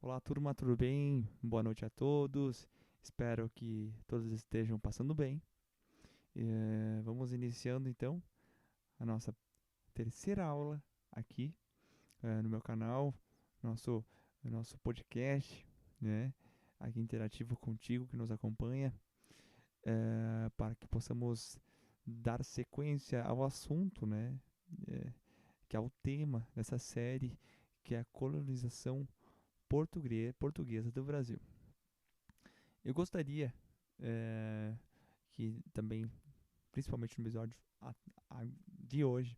Olá, turma, tudo bem? Boa noite a todos. Espero que todos estejam passando bem. Vamos iniciando então a nossa terceira aula aqui no meu canal, nosso, nosso podcast, né? Aqui interativo contigo que nos acompanha, para que possamos dar sequência ao assunto, né? eh, que é o tema dessa série, que é a colonização portuguesa do Brasil. Eu gostaria que também, principalmente no episódio de hoje,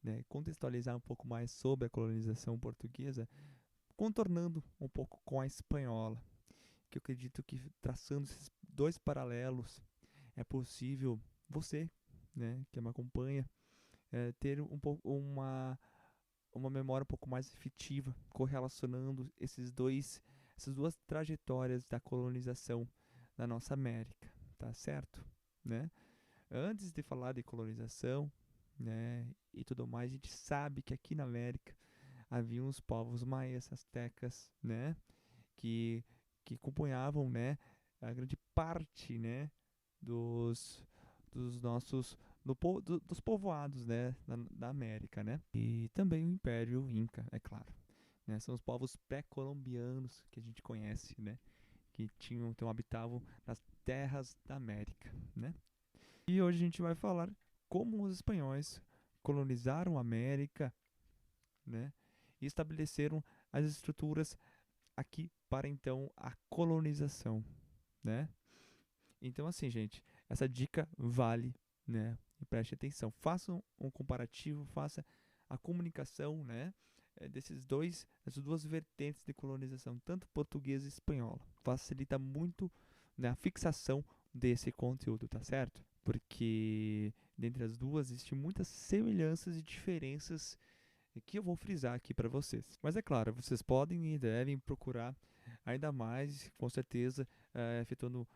né, contextualizar um pouco mais sobre a colonização portuguesa, contornando um pouco com a espanhola, que eu acredito que traçando esses dois paralelos é possível você, né, que me acompanha, ter um pouco uma memória um pouco mais efetiva, correlacionando essas duas trajetórias da colonização na nossa América, tá certo? Né? Antes de falar de colonização, né, e tudo mais, a gente sabe que aqui na América havia os povos maias, astecas, né, que que compunhavam, né, a grande parte, né, dos dos nossos dos povoados, né, da América, né? E também o Império Inca, é claro. Né? São os povos pré-colombianos que a gente conhece, né? Que então habitavam nas terras da América, né? E hoje a gente vai falar como os espanhóis colonizaram a América, né? E estabeleceram as estruturas aqui para então a colonização, né? Então assim, gente, essa dica vale, né? E preste atenção, faça um comparativo, faça a comunicação, né? Dessas duas vertentes de colonização, tanto portuguesa e espanhola. Facilita muito, né, a fixação desse conteúdo, tá certo? Porque dentre as duas existem muitas semelhanças e diferenças que eu vou frisar aqui para vocês. Mas é claro, vocês podem e devem procurar ainda mais, com certeza, efetuando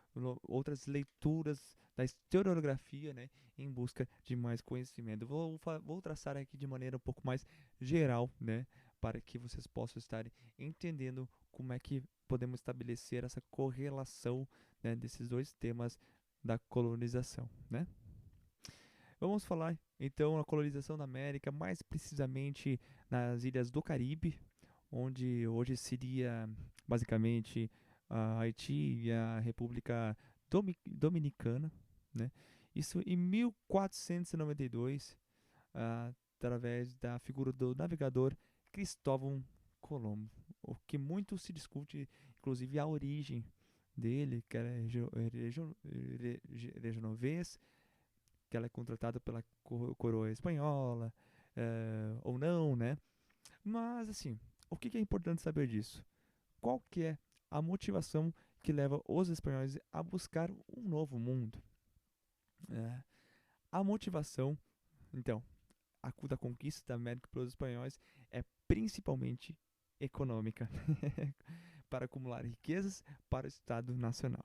outras leituras da historiografia, né, em busca de mais conhecimento. Vou traçar aqui de maneira um pouco mais geral, né, para que vocês possam estar entendendo como é que podemos estabelecer essa correlação, né, desses dois temas da colonização, né? Vamos falar então da colonização da América, mais precisamente nas ilhas do Caribe, onde hoje seria basicamente a Haiti e a República Dominicana, né? Isso em 1492, através da figura do navegador Cristóvão Colombo, o que muito se discute, inclusive a origem dele, que era genovês, que ela é contratada pela coroa espanhola, ou não, né? Mas, assim, o que é importante saber disso? Qual que é a motivação que leva os espanhóis a buscar um novo mundo? É, a motivação, então, da conquista da América pelos espanhóis é principalmente econômica, para acumular riquezas para o Estado Nacional.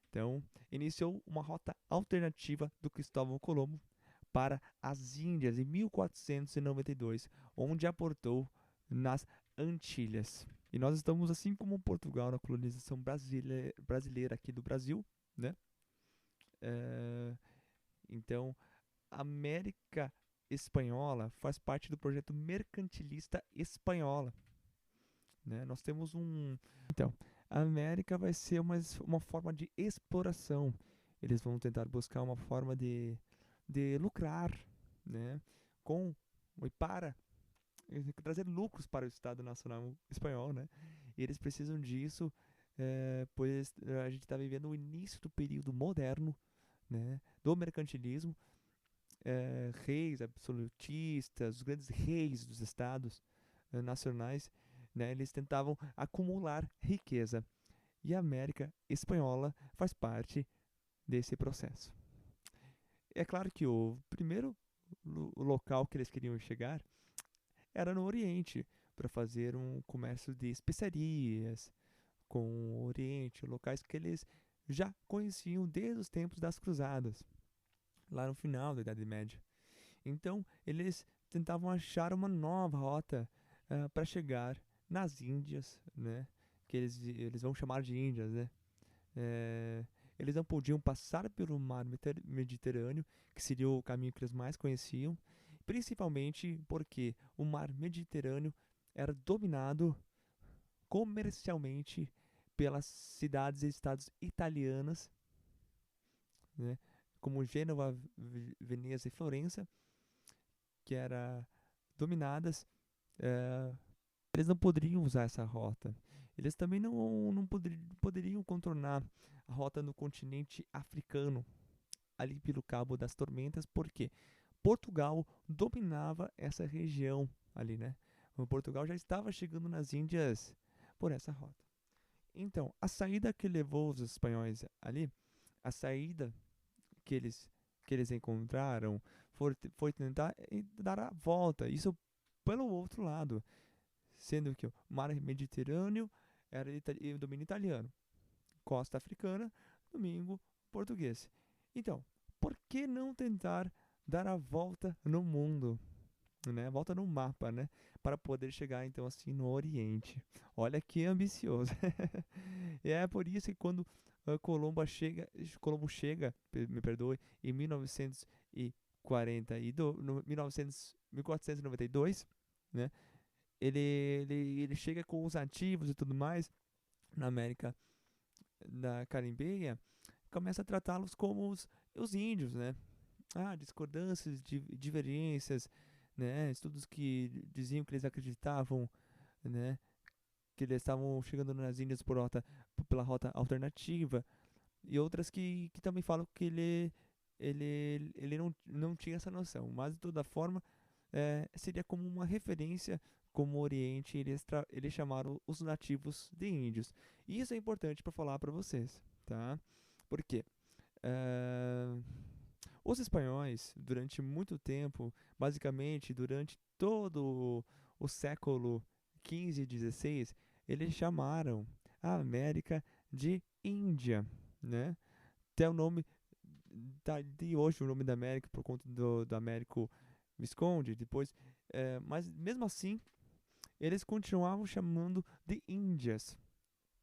Então, iniciou uma rota alternativa do Cristóvão Colombo para as Índias em 1492, onde aportou nas Antilhas. E nós estamos, assim como Portugal, na colonização brasileira aqui do Brasil, né? É, então, a América Espanhola faz parte do projeto mercantilista espanhola, né? Nós temos um... Então, a América vai ser uma forma de exploração. Eles vão tentar buscar uma forma de lucrar, né? Com e para trazer lucros para o Estado Nacional Espanhol, né? E eles precisam disso, pois a gente está vivendo o início do período moderno, né? Do mercantilismo, reis absolutistas, os grandes reis dos estados nacionais, né? Eles tentavam acumular riqueza. E a América Espanhola faz parte desse processo. É claro que o primeiro local que eles queriam chegar era no Oriente, para fazer um comércio de especiarias com o Oriente, locais que eles já conheciam desde os tempos das Cruzadas, lá no final da Idade Média. Então, eles tentavam achar uma nova rota para chegar nas Índias, né? Que eles vão chamar de Índias, né? É, eles não podiam passar pelo mar Mediterrâneo, que seria o caminho que eles mais conheciam, principalmente porque o mar Mediterrâneo era dominado comercialmente pelas cidades e estados italianas, né, como Gênova, Veneza e Florença, que eram dominadas. eh, Eles não poderiam usar essa rota. Eles também não poderiam contornar a rota no continente africano, ali pelo Cabo das Tormentas, porque Portugal dominava essa região ali, né? O Portugal já estava chegando nas Índias por essa rota. Então, a saída que levou os espanhóis ali, a saída que eles, que eles encontraram foi tentar dar a volta, isso pelo outro lado, sendo que o mar Mediterrâneo era o domínio italiano, costa africana, domingo português. Então, por que não tentar dar a volta no mundo, né? Volta no mapa, né? Para poder chegar então assim no Oriente. Olha que ambicioso. E é por isso que quando Colombo chega, me perdoe, em 1942, no 1900, 1492, né? Ele chega com os ativos e tudo mais na América da Caribenha, começa a tratá-los como os índios, né? Ah, discordâncias, divergências, né? Estudos que diziam que eles acreditavam, né? Que eles estavam chegando nas Índias pela rota alternativa, e outras que também falam que ele não tinha essa noção, mas de toda forma seria como uma referência como o Oriente, eles chamaram os nativos de índios. E isso é importante para falar para vocês, tá? Por quê? Eh, os espanhóis, durante muito tempo, basicamente durante todo o século XV e XVI, eles chamaram a América de Índia, né? Até o nome de hoje o nome da América por conta do Américo Visconde, depois, mas mesmo assim eles continuavam chamando de Índias,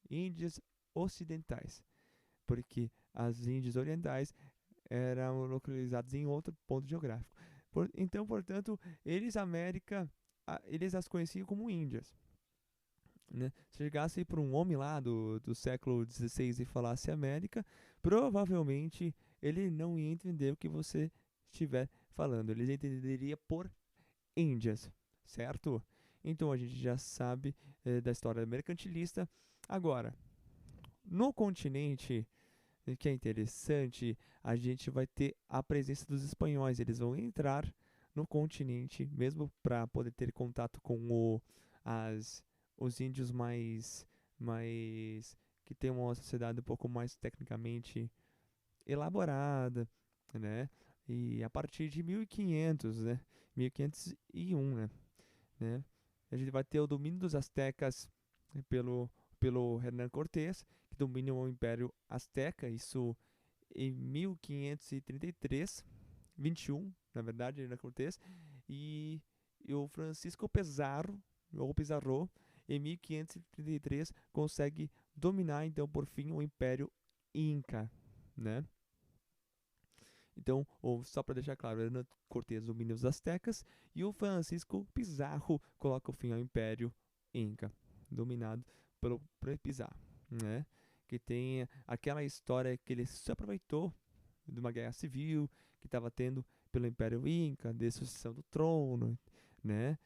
Índias Ocidentais, porque as Índias Orientais eram localizadas em outro ponto geográfico. Então, portanto, eles as conheciam como Índias. Né? Se chegasse para um homem lá do século XVI e falasse América, provavelmente ele não ia entender o que você estiver falando. Ele entenderia por Índias, certo? Então a gente já sabe da história mercantilista. Agora, no continente, que é interessante, a gente vai ter a presença dos espanhóis. Eles vão entrar no continente, mesmo para poder ter contato com as, os índios mais que tem uma sociedade um pouco mais tecnicamente elaborada, né? E a partir de 1500, né? 1501, né? A gente vai ter o domínio dos astecas pelo Hernán Cortés, que domina o Império Azteca, isso em 1533, 21, na verdade, Hernán Cortés, e, e o Francisco Pizarro, ou Pizarro, em 1533 consegue dominar então por fim o Império Inca, né? Então, só para deixar claro, Hernán Cortés domina os astecas e o Francisco Pizarro coloca o fim ao Império Inca, dominado por Pizarro, né? Que tem aquela história que ele se aproveitou de uma guerra civil que estava tendo pelo Império Inca, de sucessão do trono, né?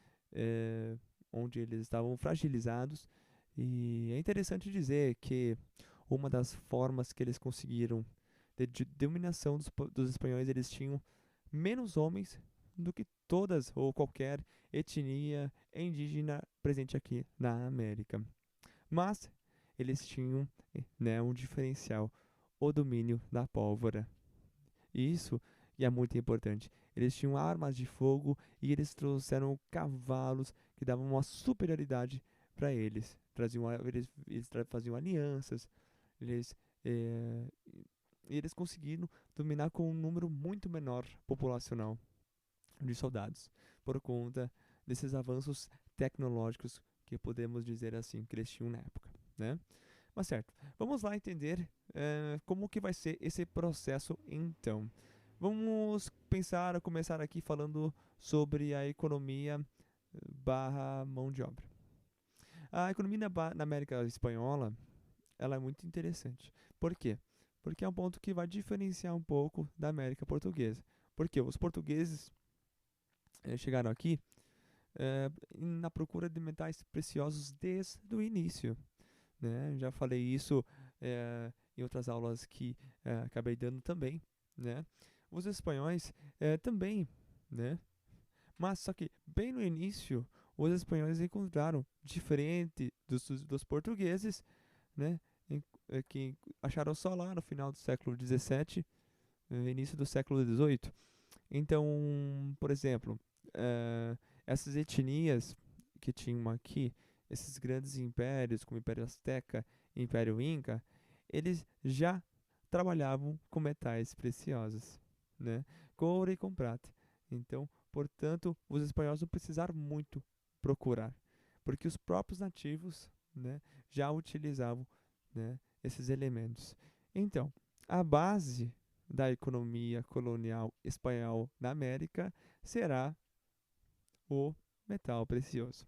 Onde eles estavam fragilizados. E é interessante dizer que uma das formas que eles conseguiram de dominação dos espanhóis, eles tinham menos homens do que todas ou qualquer etnia indígena presente aqui na América. Mas eles tinham, né, um diferencial, o domínio da pólvora. Isso é muito importante. Eles tinham armas de fogo e eles trouxeram cavalos que davam uma superioridade para eles. Eles faziam alianças, eles, eh, e eles conseguiram dominar com um número muito menor populacional de soldados, por conta desses avanços tecnológicos que que podemos dizer assim, que eles tinham na época, né? Mas certo, vamos lá entender como que vai ser esse processo então. Vamos começar aqui falando sobre a economia barra mão de obra. A economia na América Espanhola, ela é muito interessante. Por quê? Porque é um ponto que vai diferenciar um pouco da América Portuguesa. Porque os portugueses chegaram aqui na procura de metais preciosos desde o início, né? Já falei isso em outras aulas que acabei dando também, né? Os espanhóis também, né? Mas só que bem no início, os espanhóis encontraram, diferente dos portugueses, né? Que acharam só lá no final do século XVII, início do século XVIII. Então, por exemplo, essas etnias que tinham aqui, esses grandes impérios, como o Império Azteca e o Império Inca, eles já trabalhavam com metais preciosos, né? Com ouro e com prata. Então, portanto, os espanhóis não precisaram muito procurar, porque os próprios nativos, né, já utilizavam, né, esses elementos. Então, a base da economia colonial espanhol na América será o metal precioso.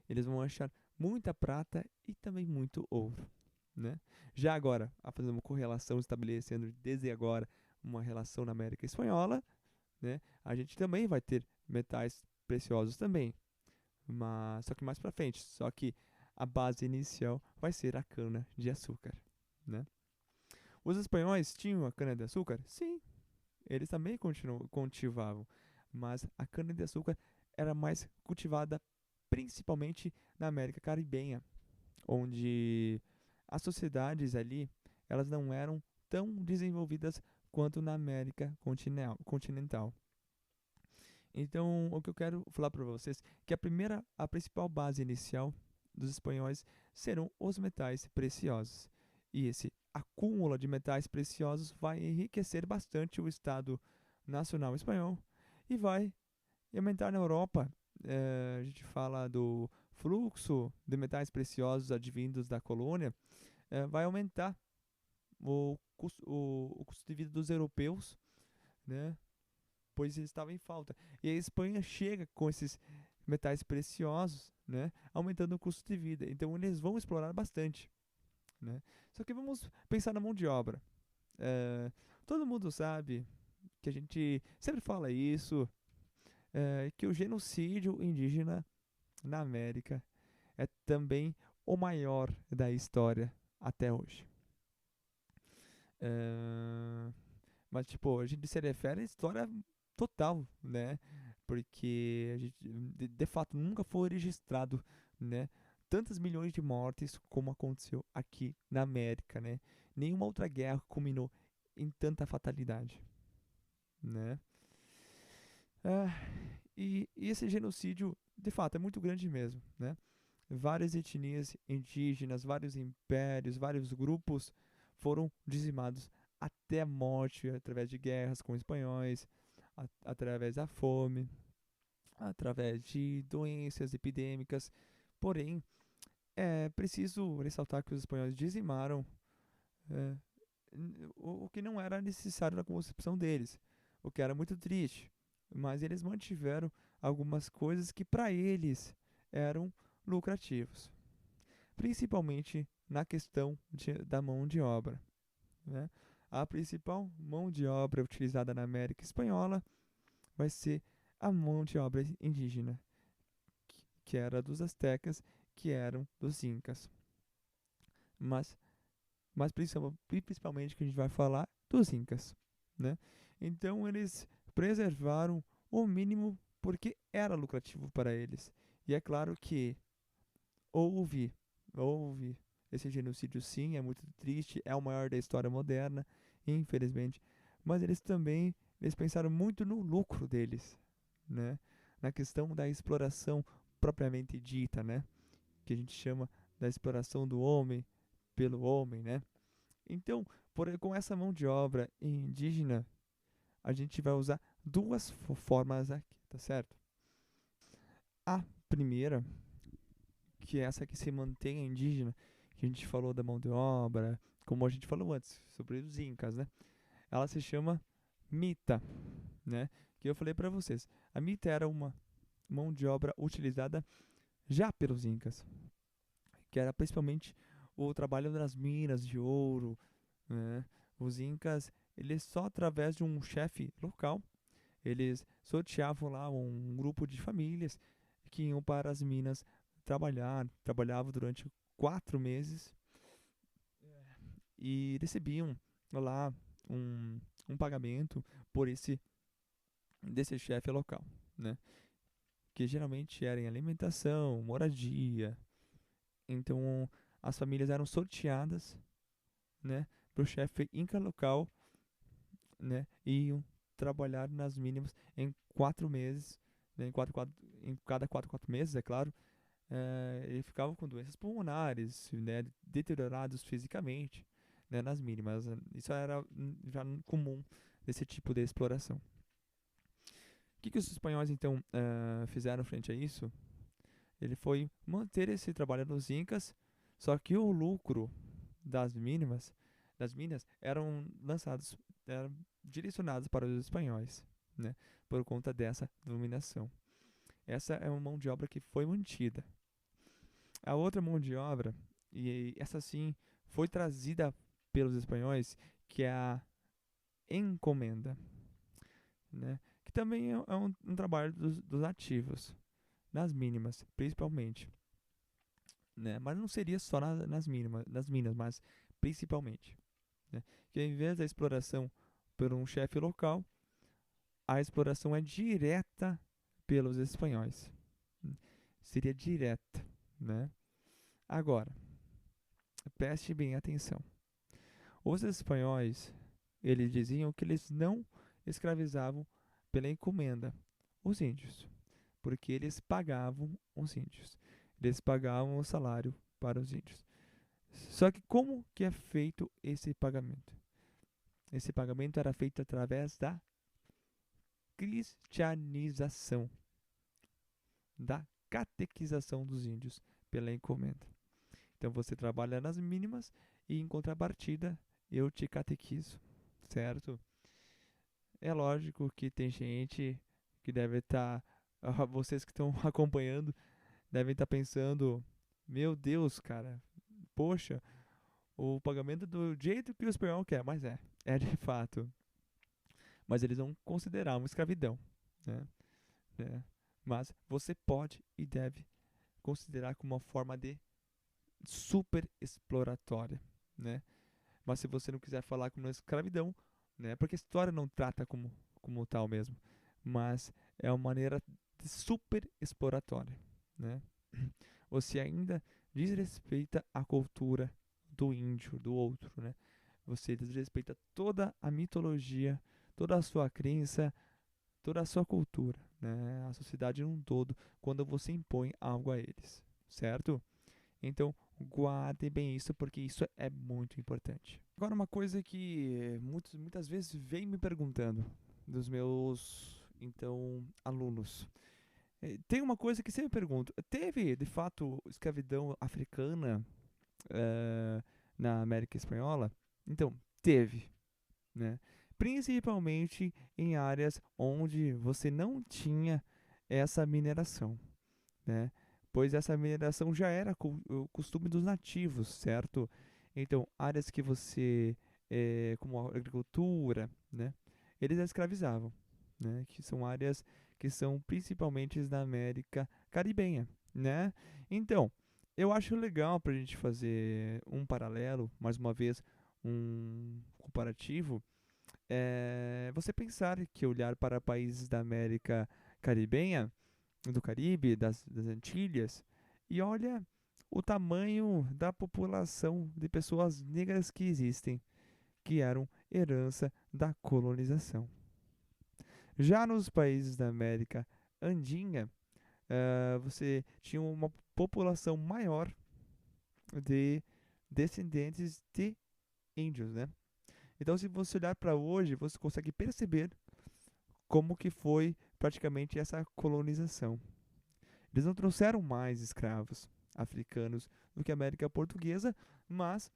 Eles vão achar muita prata e também muito ouro, né? Já agora, a fazer uma correlação, estabelecendo desde agora uma relação na América Espanhola, né? A gente também vai ter metais preciosos também, mas só que mais para frente. Só que a base inicial vai ser a cana de açúcar, né? Os espanhóis tinham a cana de açúcar? Sim, eles também cultivavam, mas a cana de açúcar era mais cultivada principalmente na América Caribenha, onde as sociedades ali elas não eram tão desenvolvidas quanto na América continental. Então, o que eu quero falar para vocês é que a principal base inicial dos espanhóis serão os metais preciosos. E esse acúmulo de metais preciosos vai enriquecer bastante o Estado Nacional Espanhol e vai aumentar na Europa. A gente fala do fluxo de metais preciosos advindos da colônia, vai aumentar o custo de vida dos europeus, né? Pois eles estavam em falta. E a Espanha chega com esses metais preciosos, né? Aumentando o custo de vida. Então eles vão explorar bastante, né? Só que vamos pensar na mão de obra. Todo mundo sabe que a gente sempre fala isso, que o genocídio indígena na América é também o maior da história até hoje. Mas, tipo, a gente se refere à história total, né? Porque a gente, de fato, nunca foi registrado, né? Tantas milhões de mortes como aconteceu aqui na América, né? Nenhuma outra guerra culminou em tanta fatalidade, né? Ah, e esse genocídio, de fato, é muito grande mesmo, né? Várias etnias indígenas, vários impérios, vários grupos foram dizimados até a morte através de guerras com os espanhóis, através da fome, através de doenças epidêmicas. Porém, é preciso ressaltar que os espanhóis dizimaram é, o que não era necessário na concepção deles, o que era muito triste. Mas eles mantiveram algumas coisas que para eles eram lucrativos, principalmente na questão da mão de obra, né? A principal mão de obra utilizada na América Espanhola vai ser a mão de obra indígena, que era dos astecas, que eram dos incas. Mas, mas principalmente que a gente vai falar dos incas, né? Então eles preservaram o mínimo porque era lucrativo para eles. E é claro que houve, houve esse genocídio, sim, é muito triste, é o maior da história moderna, infelizmente. Mas eles pensaram muito no lucro deles, né? Na questão da exploração propriamente dita, né? Que a gente chama da exploração do homem pelo homem, né? Então, com essa mão de obra indígena, a gente vai usar duas formas aqui, tá certo? A primeira que é essa que se mantém indígena, que a gente falou da mão de obra, como a gente falou antes, sobre os incas, né? Ela se chama mita, né? Que eu falei para vocês. A mita era uma mão de obra utilizada já pelos incas, que era principalmente o trabalho nas minas de ouro, né? Os incas, eles só através de um chefe local, eles sorteavam lá um grupo de famílias que iam para as minas trabalhavam durante 4 meses e recebiam lá um pagamento por esse desse chefe local, né? Que geralmente era em alimentação, moradia. Então as famílias eram sorteadas, né, para o chefe inca local, né, e iam trabalhar nas mínimas em 4 meses, né, em cada quatro meses, é claro. E ficavam com doenças pulmonares, né, deteriorados fisicamente, né, nas mínimas. Isso era já comum desse tipo de exploração. O que os espanhóis então fizeram frente a isso? Ele foi manter esse trabalho nos incas, só que o lucro das minas eram direcionados para os espanhóis, né, por conta dessa dominação. Essa é uma mão de obra que foi mantida. A outra mão de obra, e essa sim foi trazida pelos espanhóis, que é a encomenda, né? Que também é um trabalho dos nativos, nas mínimas, principalmente, né? Mas não seria só nas minas, mas principalmente, né? Que ao invés da exploração por um chefe local, a exploração é direta pelos espanhóis. Seria direta, né? Agora, preste bem atenção. Os espanhóis, eles diziam que eles não escravizavam pela encomenda os índios, porque eles pagavam os índios. Eles pagavam o salário para os índios. Só que como que é feito esse pagamento? Esse pagamento era feito através da cristianização, da catequização dos índios pela encomenda. Então você trabalha nas mínimas e em contrapartida eu te catequizo, certo? É lógico que tem gente que deve estar, vocês que estão acompanhando, devem estar pensando, meu Deus, cara, poxa, o pagamento do jeito que o espanhol quer, mas é de fato. Mas eles vão considerar uma escravidão, né? Né? Mas você pode e deve considerar como uma forma de super exploratória, né? Mas se você não quiser falar como escravidão, né? Porque a história não trata como tal mesmo, mas é uma maneira de super exploratória, né? Você ainda desrespeita a cultura do índio, do outro, né? Você desrespeita toda a mitologia, toda a sua crença, toda a sua cultura, né? A sociedade num todo, quando você impõe algo a eles, certo? Então, guarde bem isso, porque isso é muito importante. Agora, uma coisa que muitas vezes vem me perguntando dos meus, então, alunos. Tem uma coisa que sempre pergunto: teve, de fato, escravidão africana na América Espanhola? Então, teve, né? Principalmente em áreas onde você não tinha essa mineração, né? Pois essa mineração já era o costume dos nativos, certo? Então, áreas que você, como a agricultura, né? Eles escravizavam, né? Que são áreas que são principalmente na América Caribenha, né? Então, eu acho legal para a gente fazer um paralelo, mais uma vez, um comparativo, você pensar que olhar para países da América Caribenha, do Caribe, das Antilhas, e olha o tamanho da população de pessoas negras que existem, que eram herança da colonização. Já nos países da América Andinha, você tinha uma população maior de descendentes de índios, né? Então, se você olhar para hoje, você consegue perceber como que foi praticamente essa colonização. Eles não trouxeram mais escravos, africanos do que a América Portuguesa, mas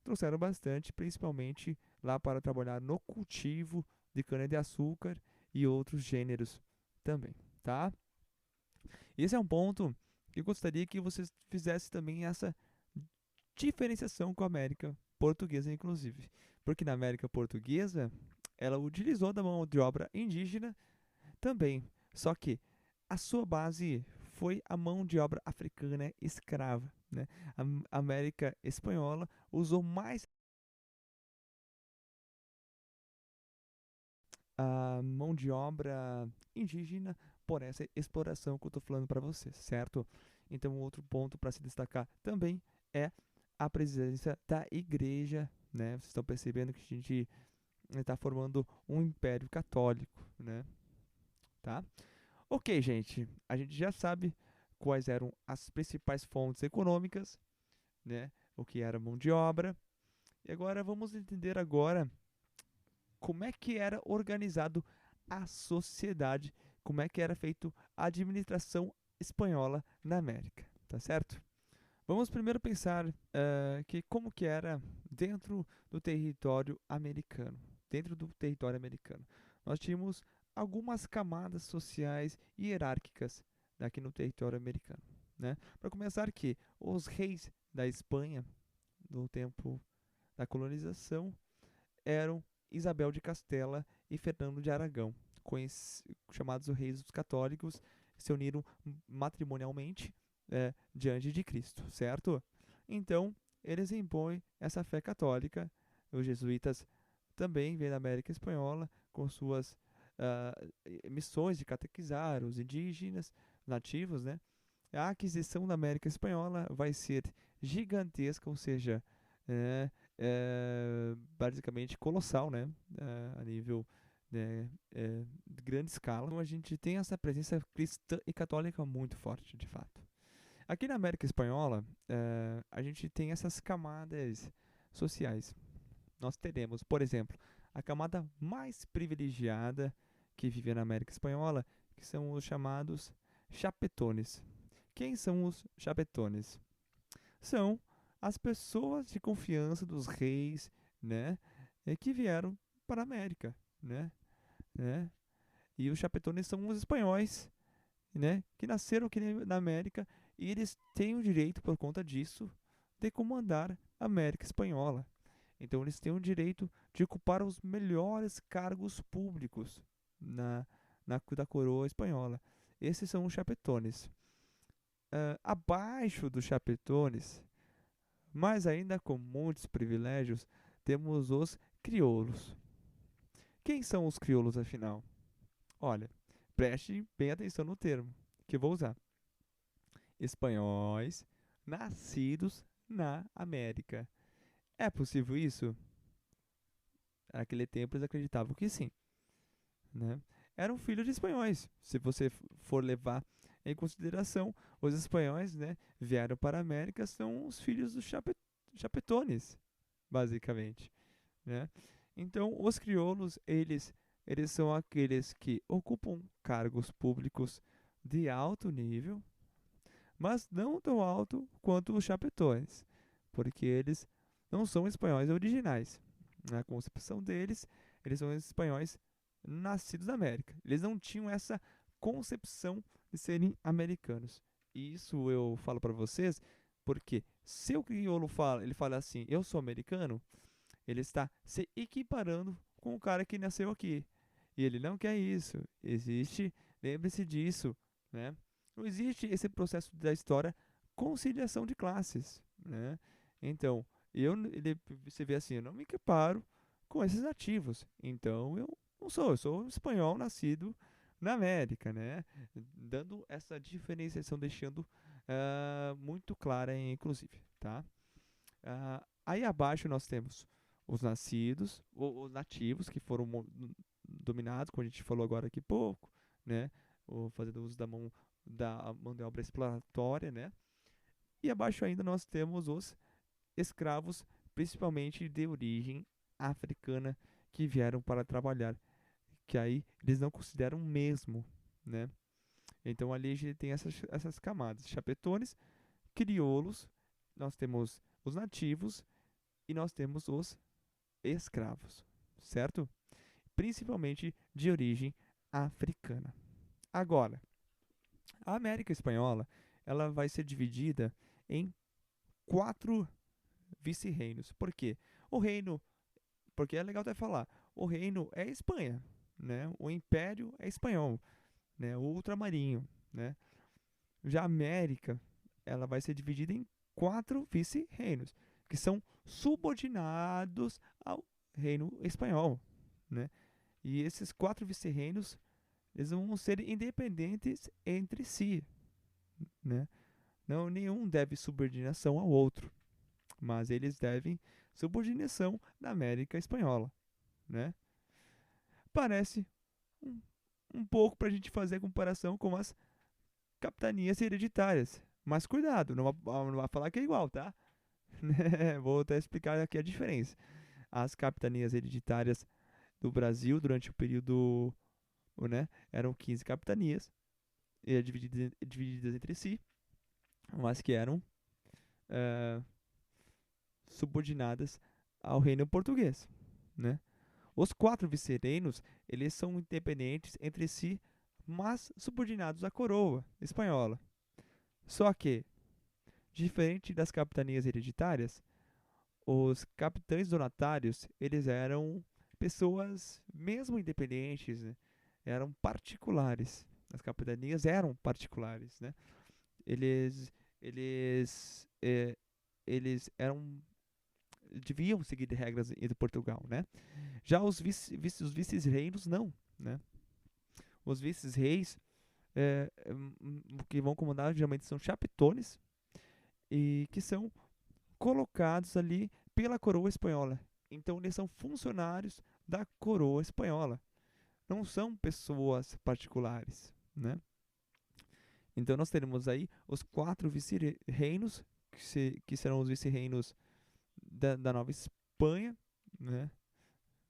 trouxeram bastante, principalmente lá para trabalhar no cultivo de cana-de-açúcar e outros gêneros também, tá? Esse é um ponto que eu gostaria que você fizesse também essa diferenciação com a América Portuguesa, inclusive. Porque na América Portuguesa, ela utilizou da mão de obra indígena também. Só que a sua base foi a mão de obra africana escrava, né? A América Espanhola usou mais a mão de obra indígena por essa exploração que eu estou falando para vocês, certo? Então, outro ponto para se destacar também é a presença da igreja, né? Vocês estão percebendo que a gente está formando um império católico, né? Tá? Ok, gente, a gente já sabe quais eram as principais fontes econômicas, né? O que era mão de obra. E agora vamos entender agora como é que era organizado a sociedade, como é que era feito a administração espanhola na América, tá certo? Vamos primeiro pensar que como que era dentro do território americano. Dentro do território americano, nós tínhamos algumas camadas sociais e hierárquicas aqui no território americano, né? Para começar, que os reis da Espanha, no tempo da colonização, eram Isabel de Castela e Fernando de Aragão, chamados os reis dos católicos, se uniram matrimonialmente diante de Cristo, certo? Então, eles impõem essa fé católica. Os jesuítas também vêm da América Espanhola com suas missões de catequizar os indígenas nativos, né? A aquisição da América Espanhola vai ser gigantesca, ou seja, basicamente colossal, né? A nível de grande escala. Então a gente tem essa presença cristã e católica muito forte, de fato. Aqui na América Espanhola, a gente tem essas camadas sociais. Nós teremos, por exemplo, a camada mais privilegiada que vive na América Espanhola, que são os chamados chapetones. Quem são os chapetones? São as pessoas de confiança dos reis, né, que vieram para a América, né? E os chapetones são os espanhóis, né, que nasceram aqui na América e eles têm o direito, por conta disso, de comandar a América Espanhola. Então eles têm o direito de ocupar os melhores cargos públicos da coroa espanhola. Esses são os chapetones. Abaixo dos chapetones, mas ainda com muitos privilégios, temos os crioulos. Quem são os crioulos, afinal? Olha, preste bem atenção no termo que eu vou usar. Espanhóis nascidos na América. É possível isso? Naquele tempo eles acreditavam que sim, né? Eram filhos de espanhóis. Se você for levar em consideração, os espanhóis, né, vieram para a América, são os filhos dos chapetones, basicamente, né? Então, os crioulos, eles são aqueles que ocupam cargos públicos de alto nível, mas não tão alto quanto os chapetones, porque eles não são espanhóis originais. Na concepção deles, eles são espanhóis nascidos na América. Eles não tinham essa concepção de serem americanos. E isso eu falo para vocês porque se o crioulo fala, ele fala assim, eu sou americano, ele está se equiparando com o cara que nasceu aqui. E ele não quer isso. Existe, lembre-se disso, né? Não existe esse processo da história conciliação de classes, né? Então, você vê assim, eu não me equiparo com esses nativos. Então, eu sou um espanhol nascido na América, né? Dando essa diferenciação, deixando muito clara, inclusive, tá? Aí abaixo nós temos os nascidos, os nativos que foram dominados, como a gente falou agora aqui pouco, né? Fazendo uso da mão de obra exploratória, né? E abaixo ainda nós temos os escravos, principalmente de origem africana, que vieram para trabalhar, que aí eles não consideram mesmo, né? Então ali a gente tem essas camadas, chapetones, crioulos, nós temos os nativos e nós temos os escravos, certo? Principalmente de origem africana. Agora, a América Espanhola, ela vai ser dividida em 4 vice-reinos. Por quê? O reino, porque é legal até falar, o reino é Espanha, né? O império é espanhol, né? O ultramarinho, né? Já a América, ela vai ser dividida em 4 vice-reinos, que são subordinados ao reino espanhol, né? E esses 4 vice-reinos, eles vão ser independentes entre si, né? Não, nenhum deve subordinação ao outro, mas eles devem subordinação na América Espanhola, né? Parece um, um pouco para a gente fazer a comparação com as capitanias hereditárias, mas cuidado, não vai falar que é igual, tá? Vou até explicar aqui a diferença. As capitanias hereditárias do Brasil durante o período, né, eram 15 capitanias, divididas entre si, mas que eram eh, subordinadas ao reino português, né? Os 4 vice-reinos, eles são independentes entre si, mas subordinados à coroa espanhola. Só que, diferente das capitanias hereditárias, os capitães donatários, eles eram pessoas mesmo independentes, né? Eram particulares. As capitanias eram particulares, né? Eles, eles, eles eram deviam seguir regras de Portugal, né? Já os vice-reinos não, né? Os vice-reis que vão comandar geralmente são chapitones e que são colocados ali pela coroa espanhola. Então eles são funcionários da coroa espanhola, não são pessoas particulares, né? Então nós teremos aí os 4 vice-reinos, que serão os vice-reinos da Nova Espanha, né?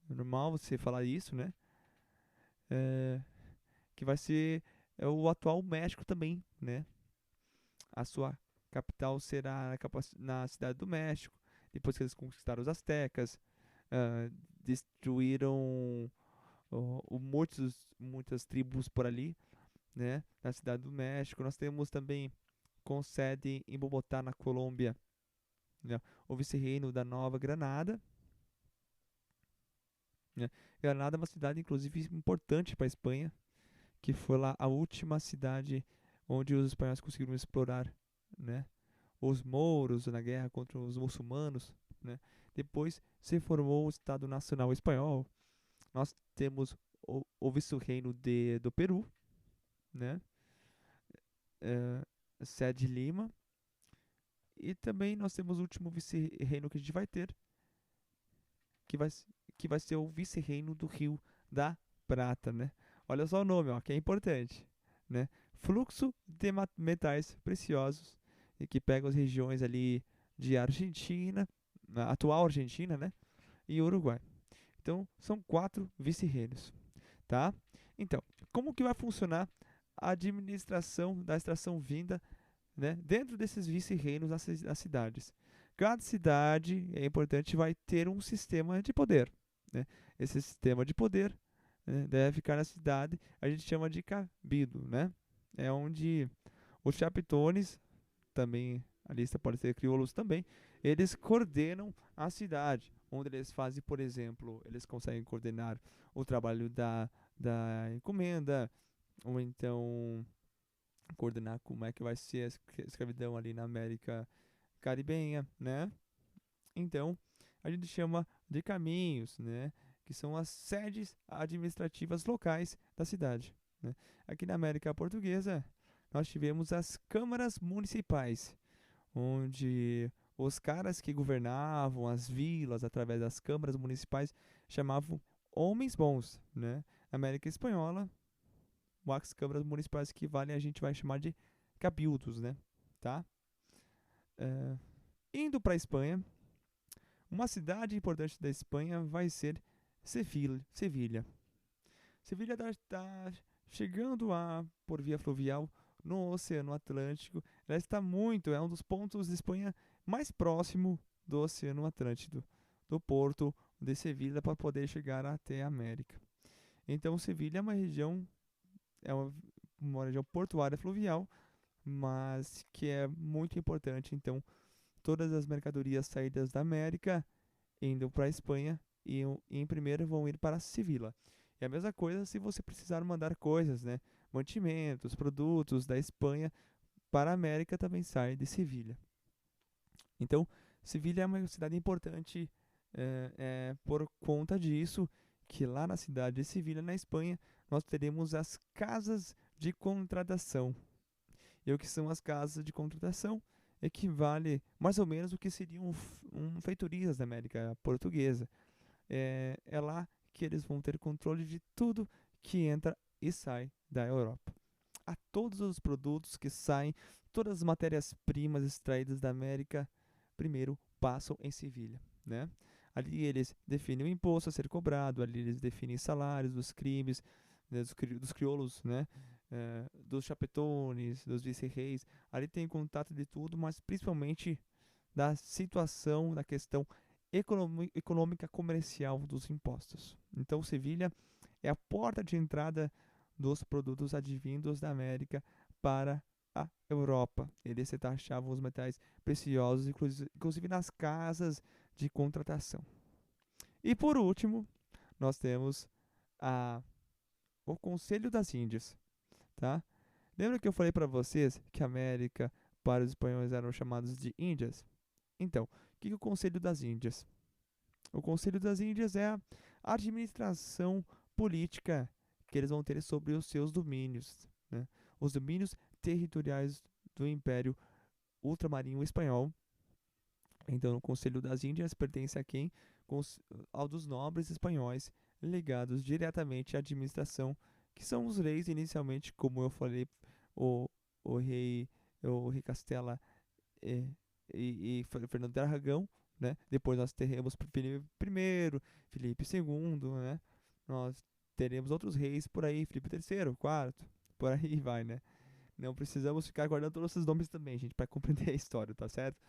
Normal você falar isso, né? É, que vai ser o atual México também, né? A sua capital será na cidade do México, depois que eles conquistaram os astecas, destruíram muitas tribos por ali, né? Na cidade do México. Nós temos também com sede em Bogotá, na Colômbia, né, o vice-reino da Nova Granada, né? Granada é uma cidade, inclusive, importante para a Espanha, que foi lá a última cidade onde os espanhóis conseguiram explorar, né, os mouros na guerra contra os muçulmanos, né? Depois se formou o Estado Nacional Espanhol. Nós temos o vice-reino do Peru, né? Sede Lima. E também nós temos o último vice-reino que a gente vai ter, que vai, que vai ser o vice-reino do Rio da Prata, né? Olha só o nome, ó, que é importante, né? Fluxo de metais preciosos e que pega as regiões ali de Argentina, a atual Argentina, né? E Uruguai. Então, são 4 vice-reinos, tá? Então, como que vai funcionar a administração da extração vinda, né, dentro desses vice-reinos das cidades? Cada cidade, é importante, vai ter um sistema de poder, né? Esse sistema de poder, né, deve ficar na cidade, a gente chama de cabildo, né? É onde os chapitones, também a lista pode ser crioulos também, eles coordenam a cidade, onde eles fazem, por exemplo, eles conseguem coordenar o trabalho da encomenda, ou então coordenar como é que vai ser a escravidão ali na América Caribenha, né? Então, a gente chama de caminhos, né? Que são as sedes administrativas locais da cidade, né? Aqui na América Portuguesa, nós tivemos as câmaras municipais, onde os caras que governavam as vilas através das câmaras municipais chamavam homens bons, né? Na América Espanhola, as câmaras municipais que valem a gente vai chamar de cabildos, né? Tá? É, indo para a Espanha, uma cidade importante da Espanha vai ser Sevilha. Sevilha está chegando por via fluvial no Oceano Atlântico. Ela está é um dos pontos de Espanha mais próximo do Oceano Atlântico, do porto de Sevilha, para poder chegar até a América. Então, Sevilha é uma região portuária fluvial, mas que é muito importante. Então, todas as mercadorias saídas da América indo para a Espanha e em primeiro vão ir para Sevilha. E a mesma coisa se você precisar mandar coisas, né? Mantimentos, produtos da Espanha para a América também sai de Sevilha. Então, Sevilha é uma cidade importante por conta disso, que lá na cidade de Sevilha, na Espanha, nós teremos as casas de contratação. E o que são as casas de contratação? Equivale mais ou menos o que seriam feitorias da América Portuguesa. É lá que eles vão ter controle de tudo que entra e sai da Europa. A todos os produtos que saem, todas as matérias-primas extraídas da América, primeiro passam em Sevilha, né? Ali eles definem o imposto a ser cobrado, ali eles definem salários dos crimes, né, dos crioulos, né? Dos chapetones, dos vice-reis. Ali tem contato de tudo, mas principalmente da situação, da questão econômica comercial dos impostos. Então, Sevilha é a porta de entrada dos produtos advindos da América para a Europa. Eles se taxavam os metais preciosos, inclusive nas casas de contratação. E por último, nós temos o Conselho das Índias, tá? Lembra que eu falei para vocês que a América para os espanhóis eram chamados de Índias? Então, o que é o Conselho das Índias? O Conselho das Índias é a administração política que eles vão ter sobre os seus domínios, né? Os domínios territoriais do Império Ultramarinho Espanhol. Então, o Conselho das Índias pertence a quem? Ao dos nobres espanhóis ligados diretamente à administração, que são os reis inicialmente, como eu falei, o, o rei Castela e Fernando de Aragão, né? Depois nós teremos Felipe I, Felipe II, né? Nós teremos outros reis por aí, Felipe III, quarto, por aí vai, né? Não precisamos ficar guardando todos esses nomes também, gente, para compreender a história, tá certo?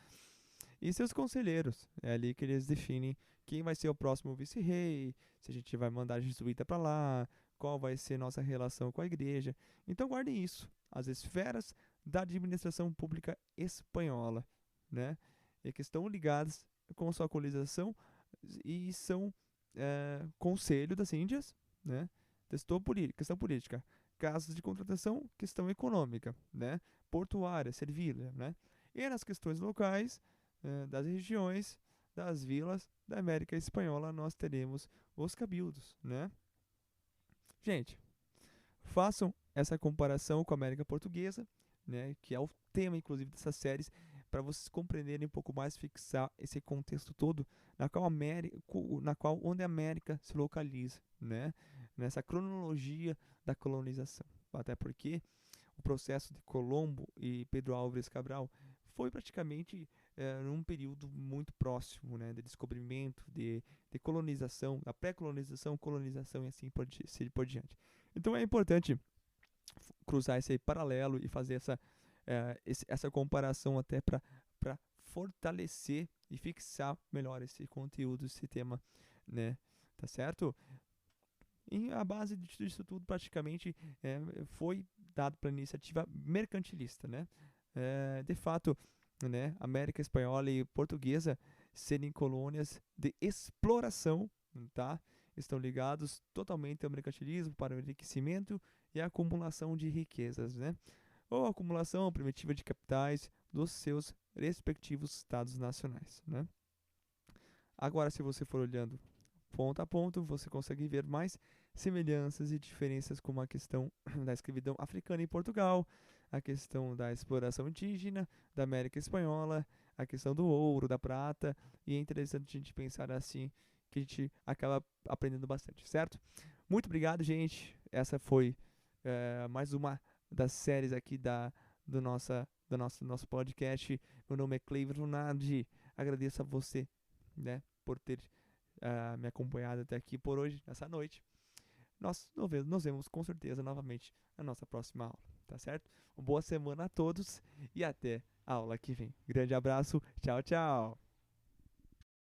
E seus conselheiros, é ali que eles definem quem vai ser o próximo vice-rei, se a gente vai mandar jesuíta para lá, qual vai ser nossa relação com a igreja. Então guardem isso, as esferas da administração pública espanhola, né? E que estão ligadas com sua colonização e são Conselho das Índias, né? Questão política, casas de contratação, questão econômica, né? Portuária, servila, né? E nas questões locais, das regiões, das vilas da América Espanhola, nós teremos os cabildos, né? Gente, façam essa comparação com a América Portuguesa, né? Que é o tema, inclusive, dessas séries, para vocês compreenderem um pouco mais, fixar esse contexto todo na qual onde a América se localiza, né? Nessa cronologia da colonização. Até porque o processo de Colombo e Pedro Álvares Cabral foi praticamente num período muito próximo, né, de descobrimento, de colonização, da pré-colonização, colonização e assim por diante. Então é importante cruzar esse paralelo e fazer essa comparação até para fortalecer e fixar melhor esse conteúdo, esse tema, né? Tá certo? E a base disso tudo praticamente foi dado pela iniciativa mercantilista, né? De fato, né, América Espanhola e Portuguesa serem colônias de exploração, tá? Estão ligados totalmente ao mercantilismo para o enriquecimento e a acumulação de riquezas, né? Ou acumulação primitiva de capitais dos seus respectivos estados nacionais, né? Agora, se você for olhando ponto a ponto, você consegue ver mais semelhanças e diferenças, como a questão da escravidão africana em Portugal, a questão da exploração indígena da América Espanhola, a questão do ouro, da prata, e é interessante a gente pensar assim, que a gente acaba aprendendo bastante, certo? Muito obrigado, gente. Essa foi mais uma das séries aqui do nosso podcast. Meu nome é Cleiton Nardi. Agradeço a você, né, por ter me acompanhado até aqui por hoje, nessa noite. Nós nos vemos com certeza novamente na nossa próxima aula. tá certo? Uma boa semana a todos e até a aula que vem. Grande abraço, tchau, tchau!